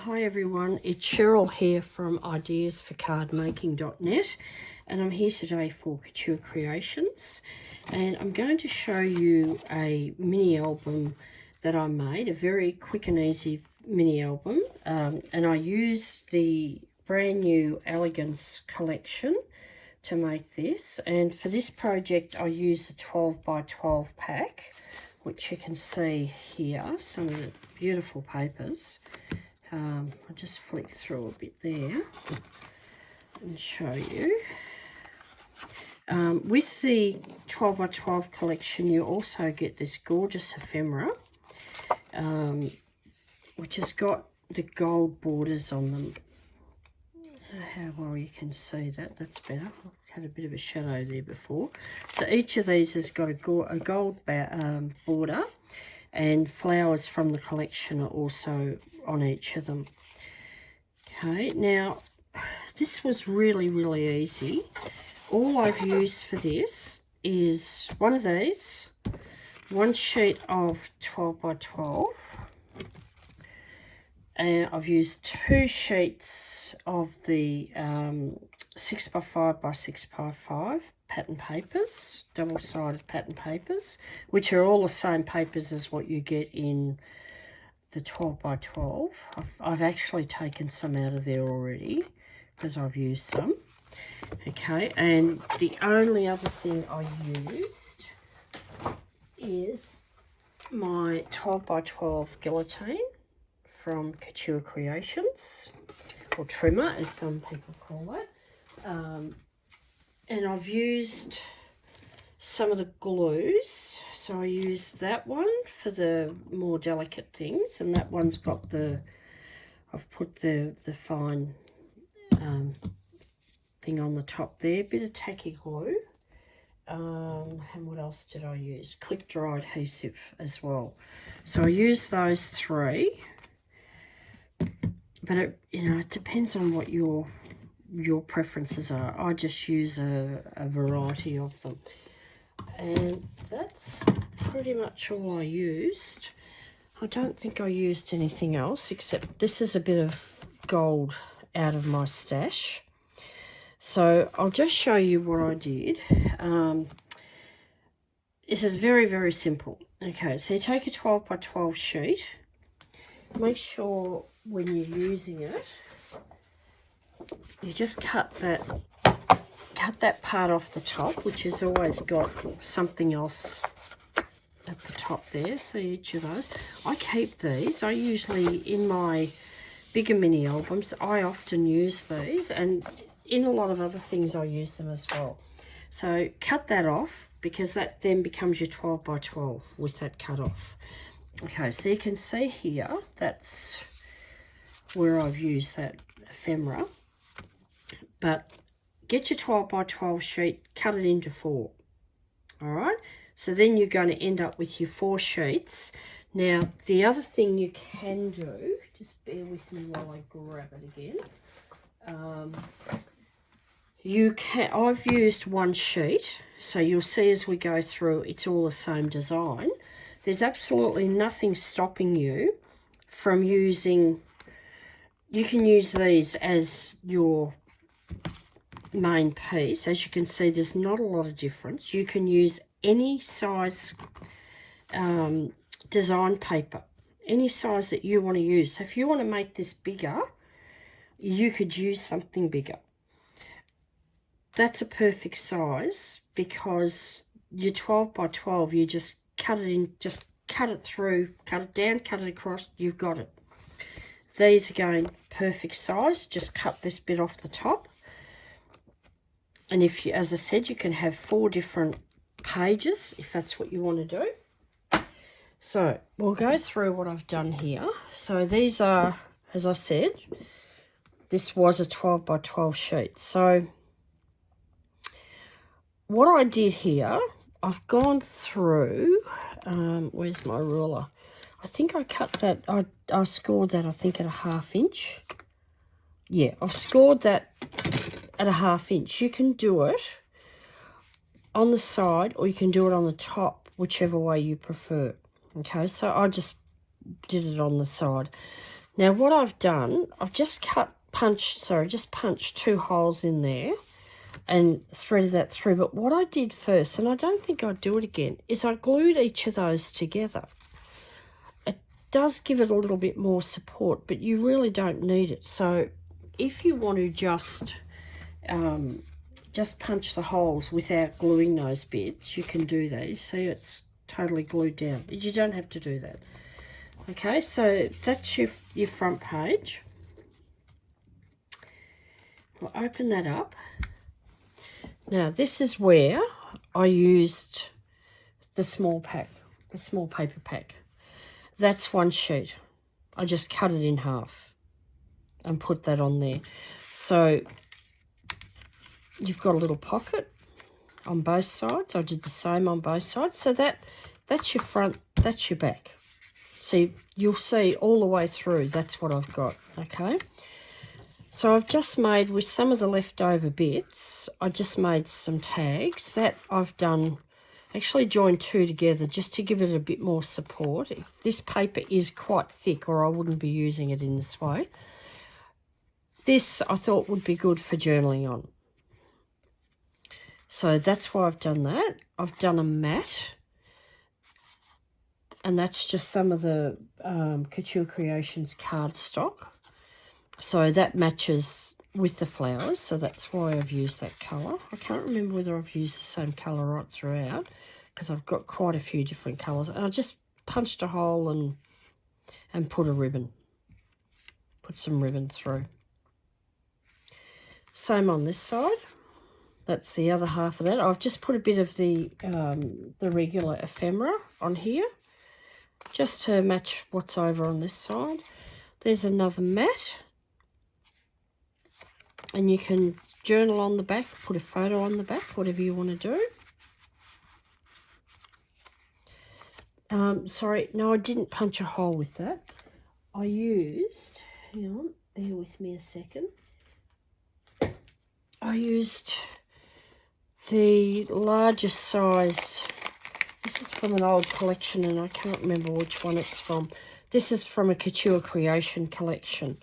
Hi everyone, it's Cheryl here from ideasforcardmaking.net, and I'm here today for Couture Creations, and I'm going to show you a mini album that I made, a very quick and easy mini album, and I used the brand new Elegance collection to make this. And for this project I used a 12 by 12 pack, which you can see here, some of the beautiful papers. I'll just flick through a bit there and show you. With the 12 by 12 collection, you also get this gorgeous ephemera, which has got the gold borders on them. I don't know how well you can see that. That's better. I had a bit of a shadow there before. So each of these has got a gold border, and flowers from the collection are also on each of them. Okay, now this was really easy. All I've used for this is one of these, one sheet of 12 by 12, and I've used two sheets of the 6 by 5 by 6 by 5 pattern papers, double-sided pattern papers, which are all the same papers as what you get in the 12 by 12. I've actually taken some out of there already because I've used some. Okay, and the only other thing I used is my 12 by 12 guillotine from Couture Creations, or trimmer as some people call it. And I've used some of the glues, so I used that one for the more delicate things, and that one's got I've put the fine thing on the top there, bit of tacky glue, and what else did I use? Click dry adhesive as well. So I used those three, but it depends on what your preferences are. I just use a variety of them. And that's pretty much all I used. I don't think I used anything else, except this is a bit of gold out of my stash. So I'll just show you what I did. This is very simple. Okay, so you take a 12 by 12 sheet. Make sure when you're using it, you just cut that part off the top, which has always got something else at the top there. See each of those. I keep these. I usually, in my bigger mini albums, I often use these, and in a lot of other things I use them as well. So cut that off, because that then becomes your 12 by 12 with that cut off. Okay, so you can see here, that's where I've used that ephemera. But get your 12 by 12 sheet, cut it into 4. All right, so then you're going to end up with your 4 sheets. Now, the other thing you can do, just bear with me while I grab it again. I've used one sheet, so you'll see as we go through, it's all the same design. There's absolutely nothing stopping you from using, you can use these as your main piece. As you can see, there's not a lot of difference. You can use any size design paper, any size that you want to use. So if you want to make this bigger, you could use something bigger. That's a perfect size, because your 12 by 12, you just cut it in, just cut it through, cut it down, cut it across, you've got it. These are going perfect size. Just cut this bit off the top. And if you, as I said, you can have 4 different pages if that's what you want to do. So we'll go through what I've done here. So these are, as I said, this was a 12 by 12 sheet. So what I did here, I've gone through, where's my ruler? I think I cut that, I scored that, I think, at a 1/2 inch. Yeah, I've scored that at a 1/2 inch. You can do it on the side, or you can do it on the top, whichever way you prefer. Okay, so I just did it on the side. Now what I've done, I've just punched 2 holes in there and threaded that through. But what I did first, and I don't think I'd do it again, is I glued each of those together. It does give it a little bit more support, but you really don't need it. So if you want to just punch the holes without gluing those bits, you can do that. You see it's totally glued down, but you don't have to do that. Okay, so that's your front page. I'll open that up. Now this is where I used the small pack, the small paper pack. That's one sheet. I just cut it in half and put that on there. So you've got a little pocket on both sides. I did the same on both sides. So that's your front, that's your back. So you'll see all the way through, that's what I've got, okay? So I've just made, with some of the leftover bits, I just made some tags that I've done, actually joined 2 together just to give it a bit more support. This paper is quite thick, or I wouldn't be using it in this way. This I thought would be good for journaling on. So that's why I've done that. I've done a mat. And that's just some of the Couture Creations cardstock. So that matches with the flowers. So that's why I've used that colour. I can't remember whether I've used the same colour right throughout, because I've got quite a few different colours. And I just punched a hole and put a ribbon. Put some ribbon through. Same on this side. That's the other half of that. I've just put a bit of the regular ephemera on here, just to match what's over on this side. There's another mat, and you can journal on the back, put a photo on the back, whatever you want to do. Sorry, no, I didn't punch a hole with that. I used, hang on, bear with me a second. I used the largest size. This is from an old collection, and I can't remember which one it's from. This is from a Couture Creation collection,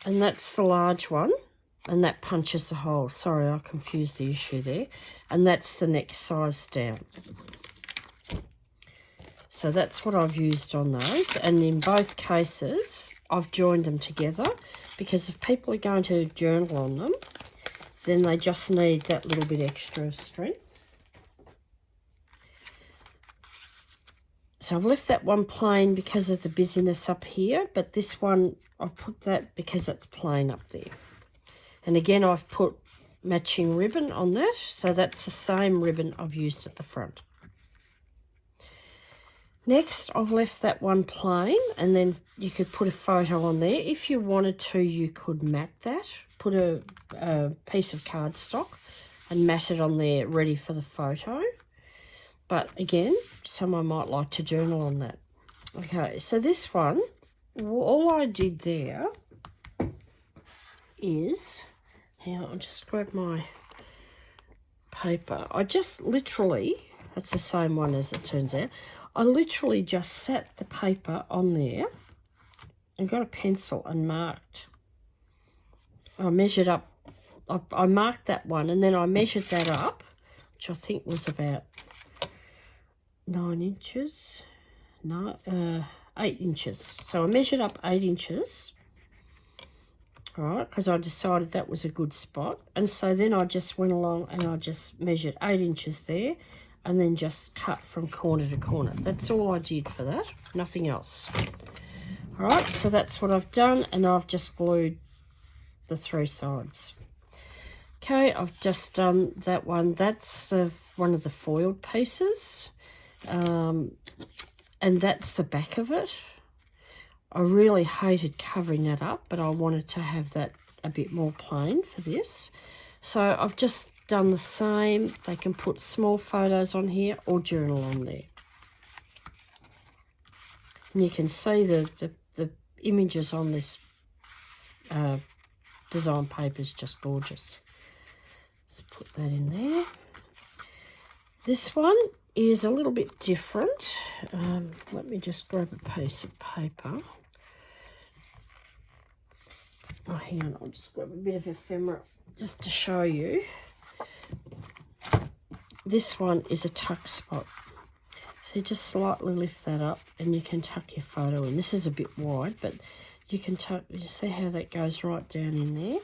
and that's the large one, and that punches the hole. Sorry, I confused the issue there. And that's the next size down. So that's what I've used on those, and in both cases I've joined them together, because if people are going to journal on them, then they just need that little bit extra strength. So I've left that one plain because of the busyness up here, but this one I've put that because it's plain up there. And again, I've put matching ribbon on that, so that's the same ribbon I've used at the front. Next, I've left that one plain, and then you could put a photo on there. If you wanted to, you could mat that, put a piece of cardstock and mat it on there ready for the photo. But again, someone might like to journal on that. Okay, so this one, all I did there is, now I'll just grab my paper. I just literally, that's the same one as it turns out, I literally just sat the paper on there and got a pencil and marked. I measured up, I marked that one, and then I measured that up, which I think was about 9 inches, no, 8 inches. So I measured up 8 inches, all right, because I decided that was a good spot. And so then I just went along and I just measured 8 inches there, and then just cut from corner to corner. That's all I did for that, nothing else. All right, so that's what I've done, and I've just glued the 3 sides. Okay, I've just done that one. That's one of the foiled pieces. And that's the back of it. I really hated covering that up, but I wanted to have that a bit more plain for this. So I've just done the same. They can put small photos on here or journal on there. And you can see the images on this design paper is just gorgeous. Let's put that in there. This one is a little bit different. Let me just grab a piece of paper. Oh, hang on, I'll just grab a bit of ephemera just to show you. This one is a tuck spot. So you just slightly lift that up and you can tuck your photo in. This is a bit wide, but you can tuck, you see how that goes right down in there.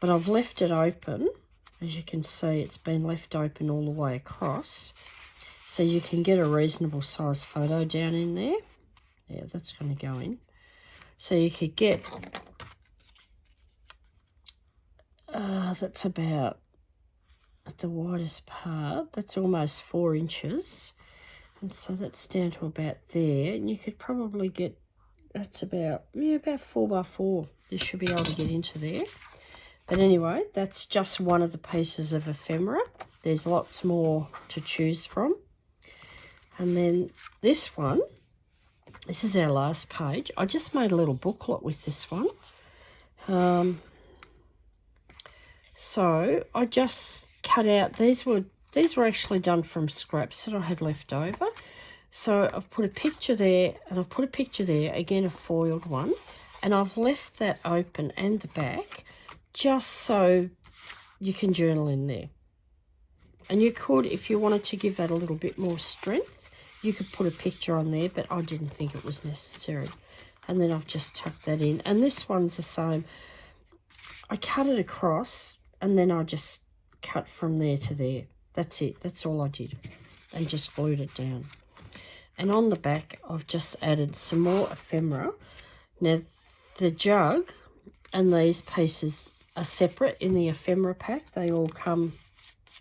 But I've left it open. As you can see, it's been left open all the way across. So you can get a reasonable size photo down in there. Yeah, that's going to go in. So you could get, that's about, at the widest part, that's almost 4 inches. And so that's down to about there. And you could probably get, that's about, yeah, about 4 by 4. You should be able to get into there. But anyway, that's just one of the pieces of ephemera. There's lots more to choose from. And then this one, this is our last page. I just made a little booklet with this one. So I just cut out, these were actually done from scraps that I had left over. So I've put a picture there, and I've put a picture there, again a foiled one, and I've left that open and the back just so you can journal in there. And you could, if you wanted to give that a little bit more strength, you could put a picture on there, but I didn't think it was necessary. And then I've just tucked that in. And this one's the same. I cut it across, and then I just cut from there to there. That's it. That's all I did. And just glued it down. And on the back, I've just added some more ephemera. Now, the jug and these pieces are separate in the ephemera pack. They all come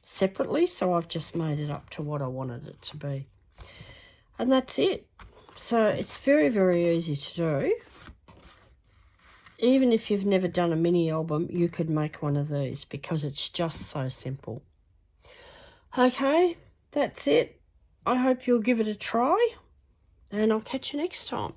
separately, so I've just made it up to what I wanted it to be. And that's it. So it's very, very easy to do. Even if you've never done a mini album, you could make one of these because it's just so simple. Okay, that's it. I hope you'll give it a try, and I'll catch you next time.